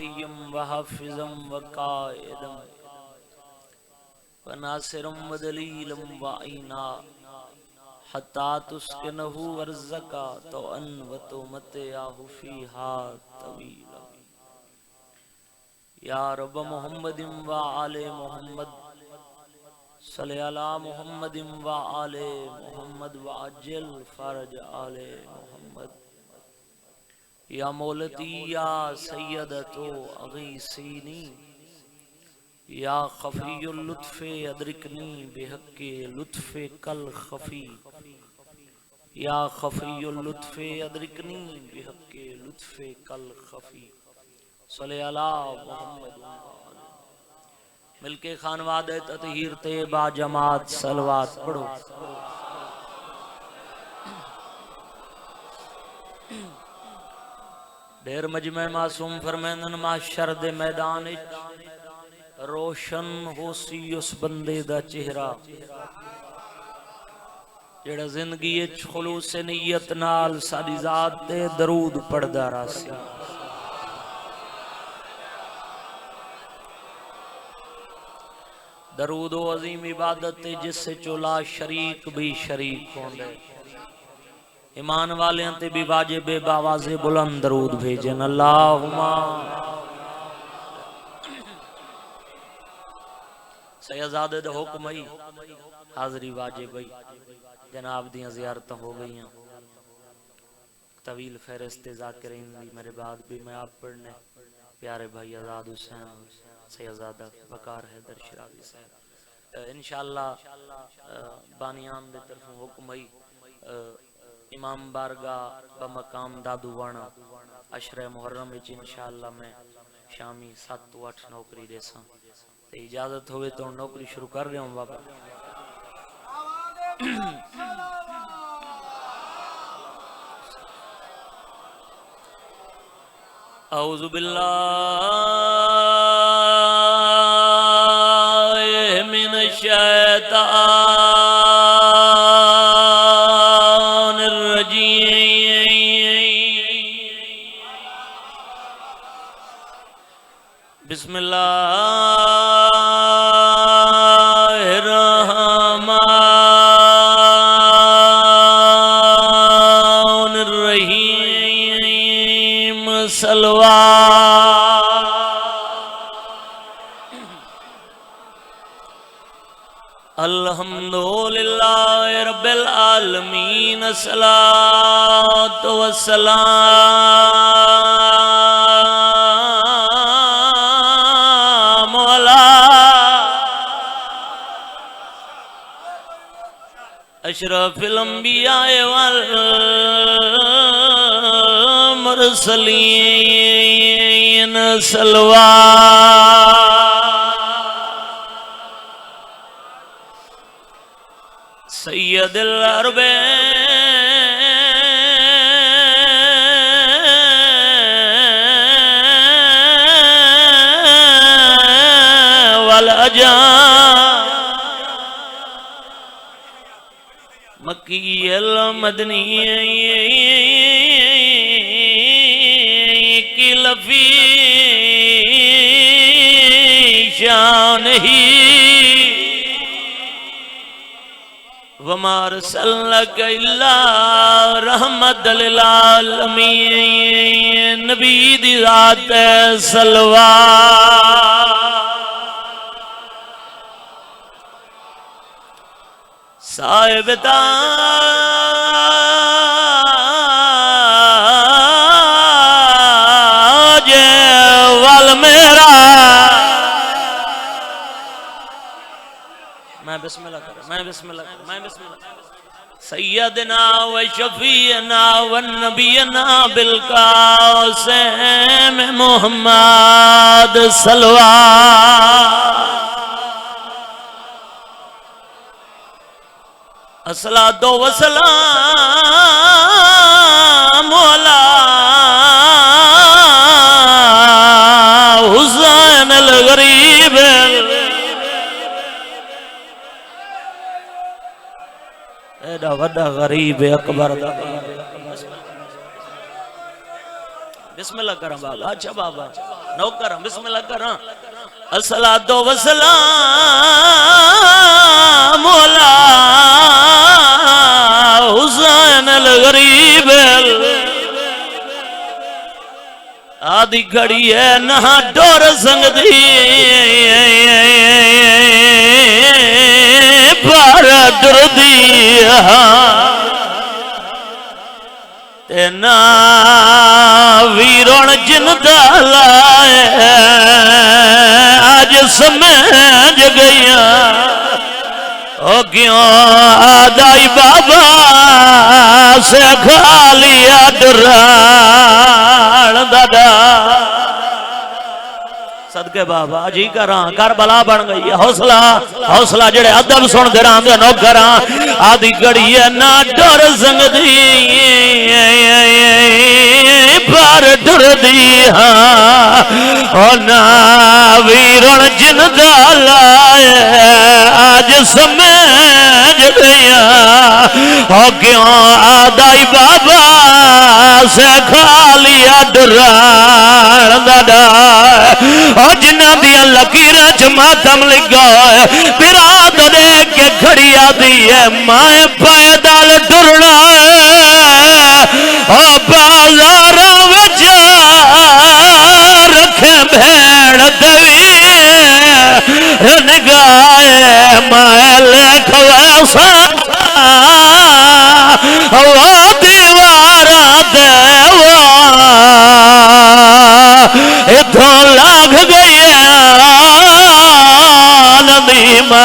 وليا وحافظا وقائدا وناصرا ودليلا وعينا حتى تسكنه أرضك طوعا وتمتعه فيها طويلا یا رب محمد وآل محمد صلی علی محمد وآل محمد وعجل فرج آل محمد یا مولتی یا سیدتو اغیثینی یا خفی اللطف ادرکنی بحق لطف کل خفی یا خفی اللطف ادرکنی بحق لطف کل خفی صلی اللہ محمد مل کے خانواد تطہیر تے با جماعت صلوات پڑھو دیر مجمع معصوم فرمیندن معاشر دے میدان روشن ہو سی اس بندے دا چہرہ جڑا زندگی خلوص نیت نال ساری ذات دے درود پڑھدا راسی درود و عظیم عبادت جس سے چولا شریک بھی شریک ہوندے ایمان والے انتے بھی واجب باواز بلند درود بھیجن اللہم سیزاد دے حکم ہی حاضری واجب ہی جناب دیاں زیارتیں ہو گئی ہیں طویل فہرست ذاکرین بھی میرے بعد بھی میں آپ پڑھنے پیارے بھائی آزاد حسین سیزادہ وقار حیدر شراوی صاحب انشاءاللہ بانیان دے طرف حکم ہی امام بارگاہ بمقام دادو وانا عشر محرم وچ انشاءاللہ میں شامی 7-8 نوکری دے ساں تے اجازت ہوئے تو نوکری شروع کر رہے ہوں بابا اعوذ باللہ من الشیطان الرجیم بسم اللہ الرحمن الرحیم الحمدللہ رب العالمین الصلاۃ والسلام علی اشرف الانبیاء والمرسلین صلوات سید العرب والعجام مکی المدنی کی لفی شان ہی وَمَا أَرْسَلْنَاكَ إِلَّا رَحْمَةً لِلْعَالَمِينَ نبی دی ذات صلوات صاحب تاج والمیرا میں بسم اللہ کروں میں بسم اللہ سیدنا و شفیعنا و نبینا بالقاسم محمد صلوات الصلاۃ والسلام علی حسین الغریب ایڈا وڈا غریب اکبر دا بسم اللہ کرم بابا اچھا بابا نوکر بسم اللہ کرا الصلاۃ والسلام مولا حسین الغریب آدھی گھڑی ہے نہ ڈور سنگ دی پر ڈر دی نا ویرون جن دلائے آج سمجھ گیا او کیوں آدائی بابا سے کھا لیا ڈران دادا صدقے بابا جی کراں کربلا بن گئی حوصلہ حوصلہ جڑے ادب سن دے راں دے نوکراں آدھی گھڑی ہے نہ ڈر سنگ دی پر ڈر دی او نا ویرن جن دا لائے آج سمجھ گیا او کیوں آدائی بابا سے کھا لیا ڈران دا جنہ دیا لکیرہ جماعتم لگا ہے براد دے کے گھڑی آدھی ہے مائیں پیدال ڈرنا ہے بازارہ وجہ رکھیں بھیڑ دوی رنگائے مائیں لکھ ویسا وہ دیوارہ دیوار ادھوں لاغ گئی ندیمہ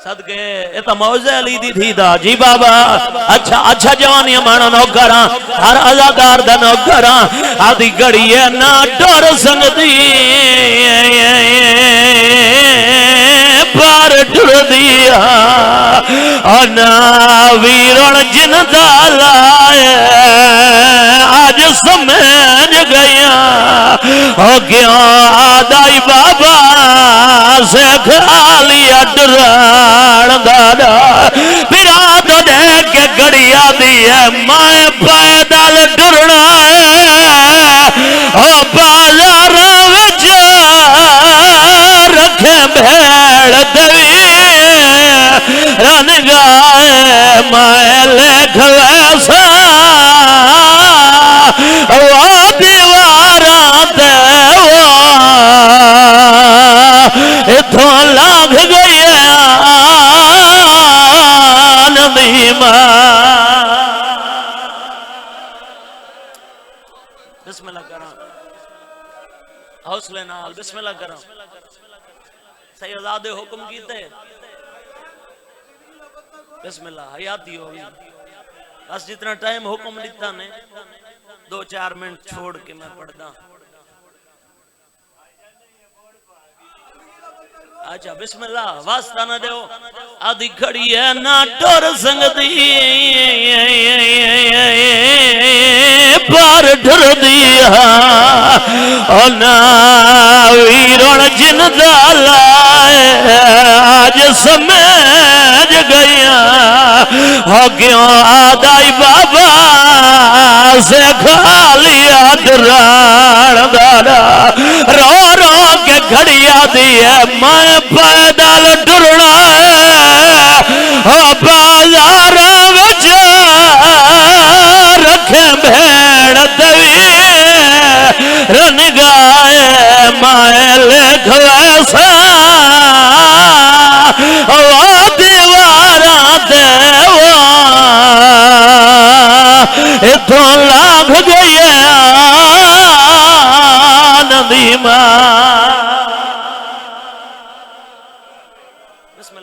صدقے ایتا موزے علی دی تھی دا جی بابا اچھا جوانی مانا نوکراں ہر ازادار دا نوکراں آدھی گھڑی ہے نا ڈور سنگ دی پر ڈر دیا نا ویرون جن دا لائے آج سمجھ گیا ہو گیا آدائی بابا سے کھا لیا ڈران دادا براد دے کے گھڑی آدھی ہے مائیں پیدل ڈرنا ہے بازار وجہ رکھیں بھیڑ دوی رن گائے مائیں لکھ ویسا وہ دیوارہ دیوار اتھوں لاغ گئی ندیمہ بسم اللہ کرام حوصلے نال بسم اللہ کرام سیدادے حکم کیتے بسم اللہ حیاتی ہوگی بس جتنا ٹائم حکم لیتا نے 2-4 منٹ چھوڑ کے میں پڑھتا اچھا بسم اللہ واسطہ نہ دیو آدھی کھڑی ہے نہ ڈور سنگ دی پر ڈر دیا او نا ویرون جن دا لائے آج سمجھ گیا ہو گیا آدائی بابا سے کھا لیا ڈران دادا رو رو کے گھڑی آدھی ہے میں پیدل ڈرنا ہے بازار وجہ رکھیں بھیڑ دوی رن گائے مائیں لکھ ویسا وہ دیوارہ دیوار اتھوں لاغ گئی ندیمہ بسم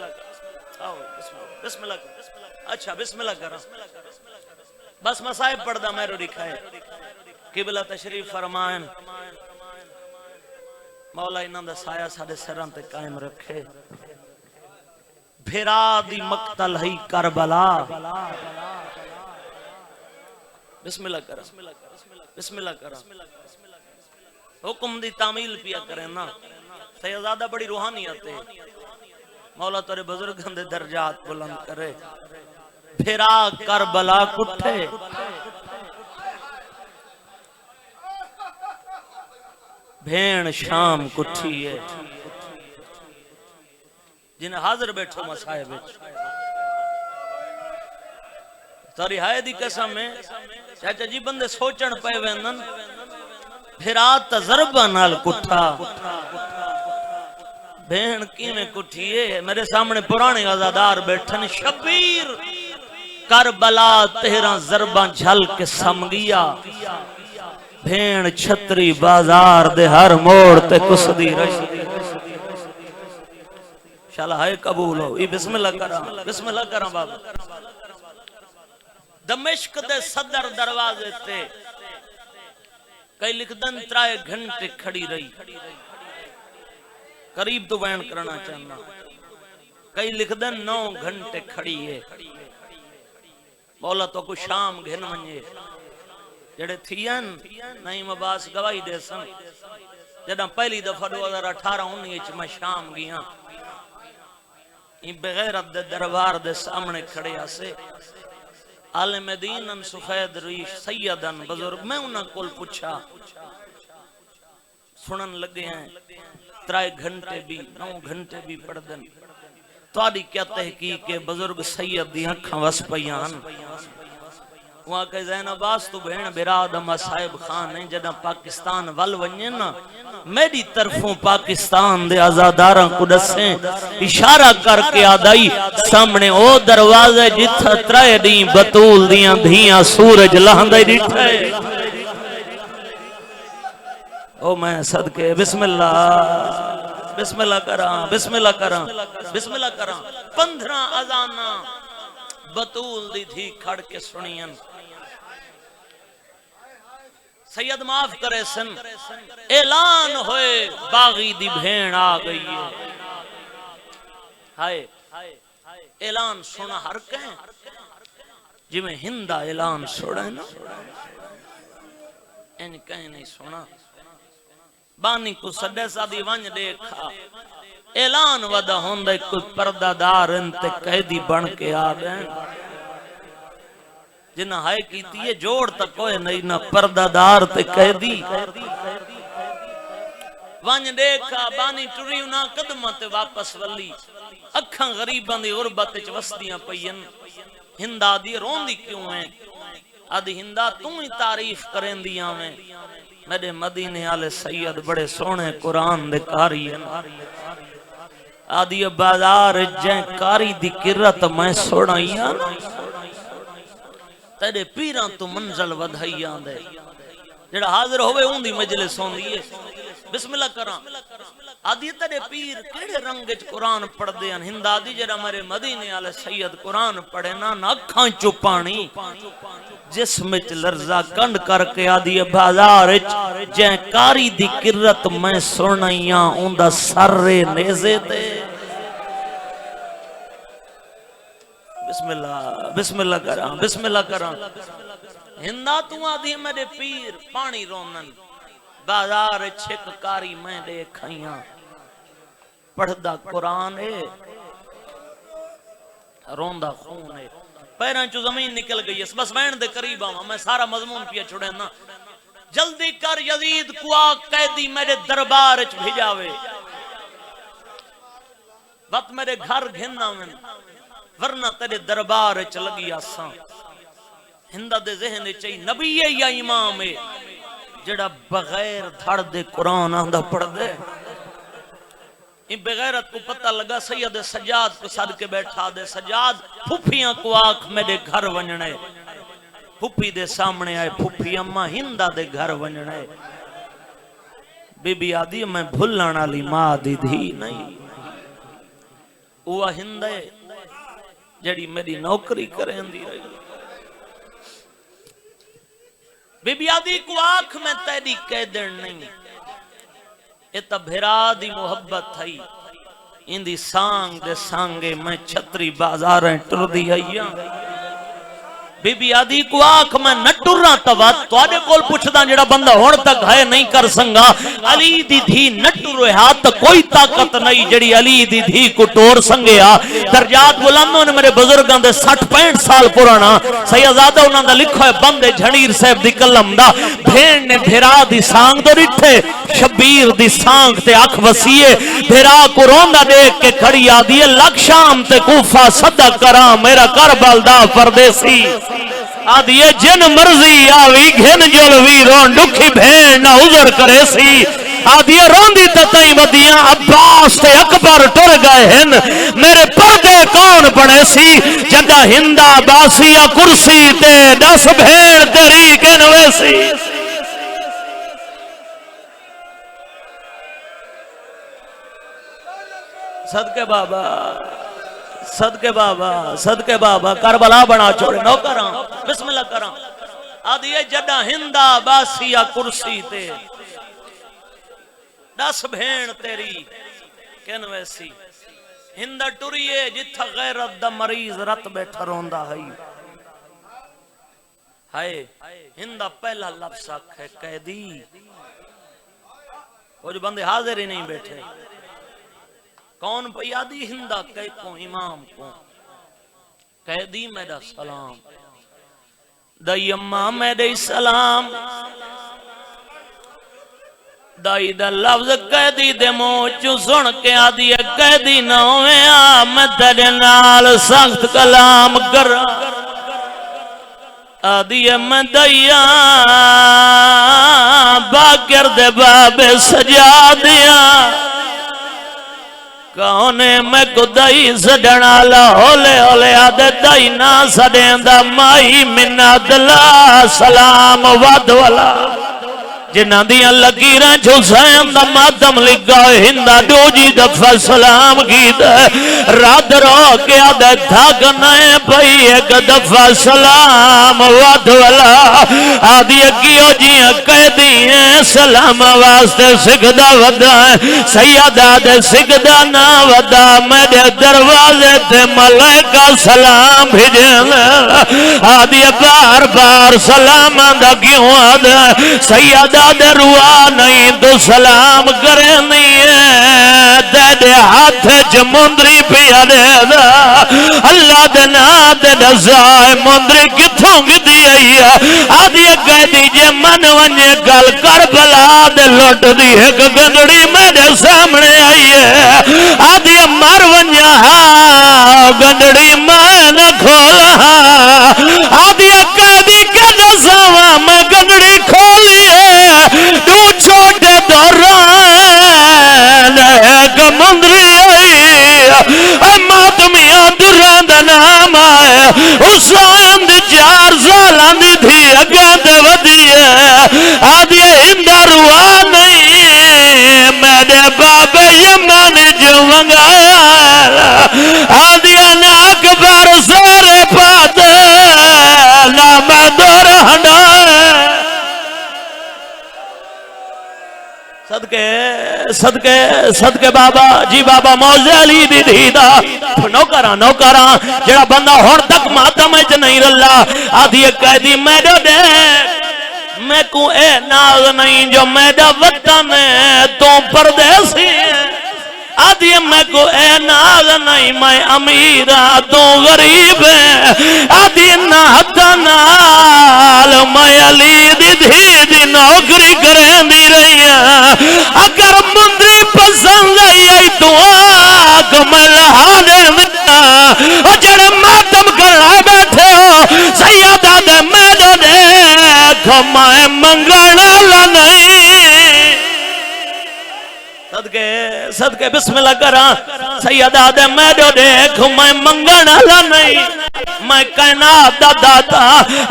اللہ اچھا بسم اللہ کرو بس مسائب پڑھ دا میرو دکھائے قبلہ تشریف فرمائن مولا انہاں دا سایہ ساڑے سران تے قائم رکھے بھیرا دی مقتل ہی کربلا بسم اللہ کرو بسم اللہ کرو حکم دی تعمیل پیا کریں نا سیدادہ بڑی روحانی آتے مولا تورے بزرگان دے درجات بلند کرے پھرا کربلا کٹھے بھین شام کٹھی ہے جنہیں حاضر بیٹھو مسائب تاری ہائے دی قسم میں چاچا جی بندے سوچن پہ ویندن پھرا تجربہ نال کٹھا بہن کی میں کٹھیے میرے سامنے پرانے عزادار بیٹھن شبیر کربلا تیرہ ضرباں جھل کے سم گیا بھین چھتری بازار دے ہر موڑ تے کسدی رشی شاءاللہ ہائے قبول ہو بسم اللہ کرام بابا دمشق دے صدر دروازے تے کئی لکھدن 3 گھنٹے کھڑی رہی قریب تو بیان کرنا چاہنا کئی لکھدن 9 گھنٹے کھڑی ہے مولا تو کو شام گھن منجے جڑے تھین نعیم عباس گواہی دے سن جڑا پہلی دفعہ 2018-19 میں شام گیا بغیرت دے دربار دے سامنے کھڑے آسے عالم دین سفید ریش سیدن بزرگ میں انہاں کول پوچھا سنن لگے ہیں 3 گھنٹے بھی 9 گھنٹے بھی پڑھ دن تواری کیا تحقیق ہے بزرگ سید دی آنکھاں وس پیان وہاں کہ زین عباس تو بہن براد اما صاحب خان ہیں جدہ پاکستان ول ونجے نا میری طرفوں پاکستان دے آزاداراں کو دسیں اشارہ کر کے آدائی سامنے او دروازے جتھا 3 دیں بطول دیاں دھیاں سورج لہندے ڈٹھے او میں صدقے بسم اللہ کراں بسم اللہ کراں 15 اذاناں بطول دی تھی کھڑ کے سنین سید معاف کرے سن اعلان ہوئے باغی دی بھین آ گئی ہے ہائے اعلان سنا ہر کہیں جی میں ہندہ اعلان سوڑا ہے نا ان کہیں نہیں سنا بانی کو سڈے سادی ونج دیکھا اعلان ودا ہوندے کوئی پردہ دار انتے قیدی بن کے آ گئے جنہ ہائے کیتی ہے جوڑ تک کوئی نہیں نہ پردہ دار تے قیدی ونج دیکھا بانی ٹری انہاں قدمت واپس ولی اکھاں غریباں دی غربت وسدیاں پئین ہندا دی روندی کیوں ہیں آدھی ہندا تم ہی تعریف کریں دیاں میں میرے مدینے آلے سید بڑے سونے قرآن دے کاری ہیں آدھی بازار جائیں کاری دی کرت میں سوڑائیاں تیرے پیران تو منزل ودھائیاں دے جڑا حاضر ہوئے ہوں دی مجلس ہوں دیئے بسم اللہ کرام آدھی تیرے پیر کیڑے رنگج قرآن پڑھ دے ہندہ دی جڑا میرے مدینے آلے سید قرآن پڑھے نا اکھاں چپانی جسمچ لرزہ کنڈ کر کے آدھی بازارچ جائیں کاری دی کرت میں سنائیاں اندہ سر نیزے تے بسم اللہ کرام ہندہ تو آدھی میرے پیر پانی رونن بازار چھک کاری میں دیکھائیاں پڑھدا قرآن ہے روندہ خون ہے پیران چو زمین نکل گئی ہے بس وین دے قریب آؤں میں سارا مضمون پیا چھوڑے نا جلدی کر یزید کو آگ قیدی میرے دربار اچ بھیجاوے وقت میرے گھر گھننا میں ورنہ تیرے دربار اچ لگی آسان ہندہ دے ذہن چاہی نبی یا امام ہے جڑا بغیر دھڑ دے قرآن آندہ پڑھ دے ان بغیرت کو پتہ لگا سید سجاد کو صدقے بیٹھا دے سجاد پھوپیاں کو آنکھ میرے گھر ونجنے پھوپی دے سامنے آئے پھوپی اممہ ہندہ دے گھر ونجنے بی بی آدھی میں بھلانا لی ماں دی دھی نہیں وہ ہندہ جڑی میری نوکری کریں دی رہی بی بی آدھی کو آنکھ میں تیری قیدر نہیں اتا بھرا دی محبت تھئی ان دی سانگ دے سانگے میں چھتری بازاریں ٹر دی آئیاں بی بی آدھی کو آنکھ میں نہ ٹرنا توا تواڈے کول پوچھدا جڑا بندہ ہن تک ہے نہیں کر سنگا علی دی دھی نہ ٹرے ہاتھ کوئی طاقت نہیں جڑی علی دی دھی کو ٹور سنگیا درجات بلندوں نے میرے بزرگاں دے 60-65 سال پرانا سیدزادہ انہاں دا لکھا ہے بندے جھنیر صاحب دی کلم دا بھیڑ نے بھیرا دی سانگ دے ڈٹھے شبیر دی سانگ تے اکھ وسیے بھیرا کو روندا دیکھ کے کھڑی آدی لگ شام تے کوفہ صدا کراں میرا کربل دا پردیسی آدھی جن مرضی آوی گھن جلوی رون ڈکھی بھین نہ عذر کرے سی آدھی روندی تتائی ودیاں عباس تے اکبر ٹر گئے ہیں میرے پردے کون پڑے سی جدہ ہندہ باسیا کرسی تے 10 بھیڑ تیری کے نوے سی صدقے بابا صدقے بابا صدقے بابا کربلا بنا چھوڑے نو کراں بسم اللہ کراں آدھی جدہ ہندہ باسیا کرسی تے 10 بھین تیری کن ویسی ہندہ ٹریے جتھا غیرت دا مریض رت بیٹھا روندہ ہے ہندہ پہلا لفظ ہے قیدی وہ جو بندے حاضر ہی نہیں بیٹھے کون پیادی ہندہ کہے کو امام کو قیدی میرا سلام دائی امام میرے سلام دائی دا لفظ قیدی دے موچو سن کے آدھی قیدی نہ ہوئے میں تیرے نال سخت کلام کر آدھی میں دیا باکر دے بابے سجا دیا کونے میں کو دائی سجنا لا ہولے ہولے آدھے دائی نا سڑیں دا مائی منت لا سلام ود والا جنہ دیاں لکیریں چھوسین دا ماتم لگا ہندہ دو جی دفع سلام کی دے رات رو کیا دے تھاک نئے پئی ایک دفع سلام ود والا آدھی کیوں جی قیدی ہیں سلام واسطے سکھدا ودا ہے سیدہ دے سکھدا نہ ودا میرے دروازے تے ملائکہ سلام بھیجیں آدھی بار بار سلام دا کیوں آدھے سیدہ دروا نہیں تو سلام کرے نہیں ہے دے ہاتھ جمندری پیا دے دا اللہ دے نا دے دزائے مندری کتھوں گی دی آئی ہے آدھی کہہ دیجئے من ونجے گل کربلا دے لوٹ دی ایک گندڑی میرے سامنے آئی ہے آدھی مر ونجا گندڑی میں نہ کھولا آدھی کہہ دی کہ دزاواں میں گندڑی کھولی ہے تو چھوٹے دوران ایک مندری آئی ماتمیاں دران دا نام آئے اس آئند 4 سالان دی تھی اگاند ودی ہے آدھی ہندہ روا نہیں میرے بابے یمن جو منگایا آدھی انا اکبر سارے پاتے نام دوران صدقے بابا جی بابا موزے علی دی دیدہ نوکران جڑا بندہ ہون تک ماتم اچ نہیں رلا آدھی قیدی میڈو دے میں کو اے ناز نہیں جو میڈا وطن تو پردیسی آدھی میں کو اے ناز نہیں میں امیرہ تو غریب آدھی نہ نال میں علی دی نوکری کریں دی رہی ہے اگر مندری پسند آئی تو آگ میں لہانے میں جڑے ماتم کرنا بیٹھے ہو سیدہ دے میڈو دیکھ میں منگنا لنائی صدقے بسم اللہ کراں سیدہ دے میڈو دیکھ میں منگنا لنائی میں کائنات دا داتا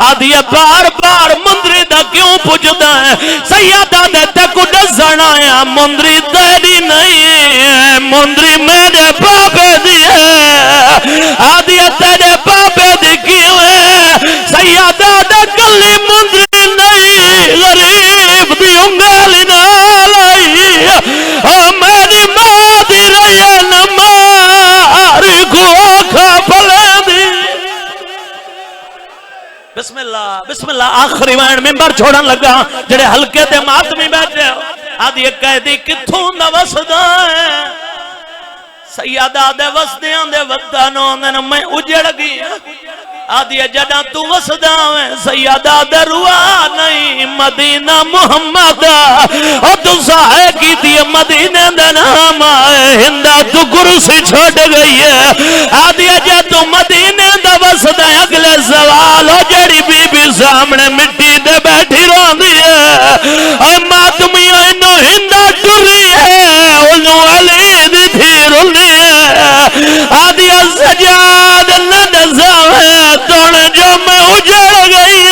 آدھی بار بار مندری دا کیوں پوچھتا ہے سیدہ دے تکو دزن آیا مندری تیری نہیں مندری میرے پاپے دی ہے آدھی تیرے پاپے دی کیوں ہے سیدہ دے کلی مندری نہیں غریب دی انگالی نالائی میری ماں دی رہی نماری کو آکھا پلے دی بسم اللہ آخری وین ممبر چھوڑن لگا جڑے ہلکے تے ماتمی بیٹھے ہو آدھی ایک قیدی کتھوں دا وسدا ہے سیادہ دے وسدیاں دے وطنوں دے میں اجڑ گیا آدھی جڑا تو وسدا ہے سیادہ دے روا نہیں مدینہ محمد اور تو ساہے کی تھی مدینہ دے نام آئے ہندہ تو کرسی چھوڑ گئی ہے آدھی جڑا تو مدینہ دے وسدا ہے اگلے سوال ہو جڑی بی بی سامنے مٹی دے بیٹھی رون دی ہے اور ماتمی انہوں ہندہ ٹری ہے انہوں علی دی تھی رلی ہے آدھی سجاد ندزا ہے توڑ جو میں اجڑ گئی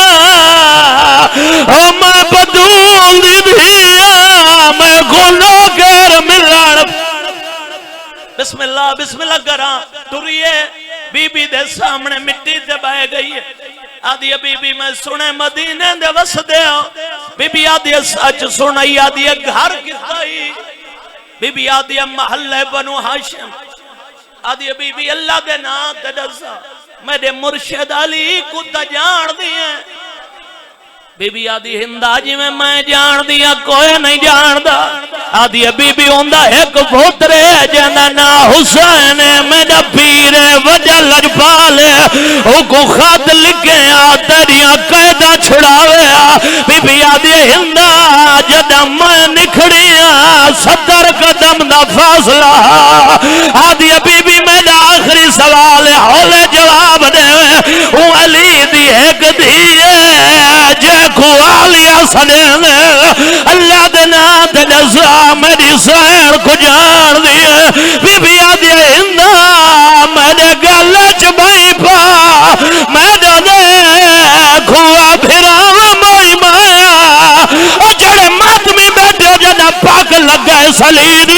ہوں میں بدول دی دیا میں گناہ گر ملان بسم اللہ کرا ٹریے بی بی دے سامنے مٹی تے بائے گئی ہے آدھی بی بی میں سنے مدینے دے وسدے ہو بی بی آدھی سچ سنائی آدھی گھر کتائی بی بی آدھی محلے بنو ہاشم آدھی بی بی اللہ دے نا تے دسا میرے مرشد علی کو تجان دیئے بی بی آدھی ہندہ جی میں جان دیا کوئی نہیں جان دا آدھی بی بی ہوندہ ایک پوترے جنہ نا حسین میرا پیر وجہ لجپالے او کو خط لکھے تیریاں قیدہ چھڑاوے بی بی آدھی ہندہ جدہ میں نکھڑیاں 70 قدم دا فاصلہ آدھی بی بی میرا آخری سوال ہولے جواب دے او علی دی ایک دیئے جے کو آلیا سنین اللہ دینا تجزا میری سائر کو جان دیئے بی بی آدھی ہندہ میرے گلچ بھائی پا میرے دے کھوا پھرا مائی مایا اور جڑے ماتمی بیٹھے جنہ پاک لگا ہے سلید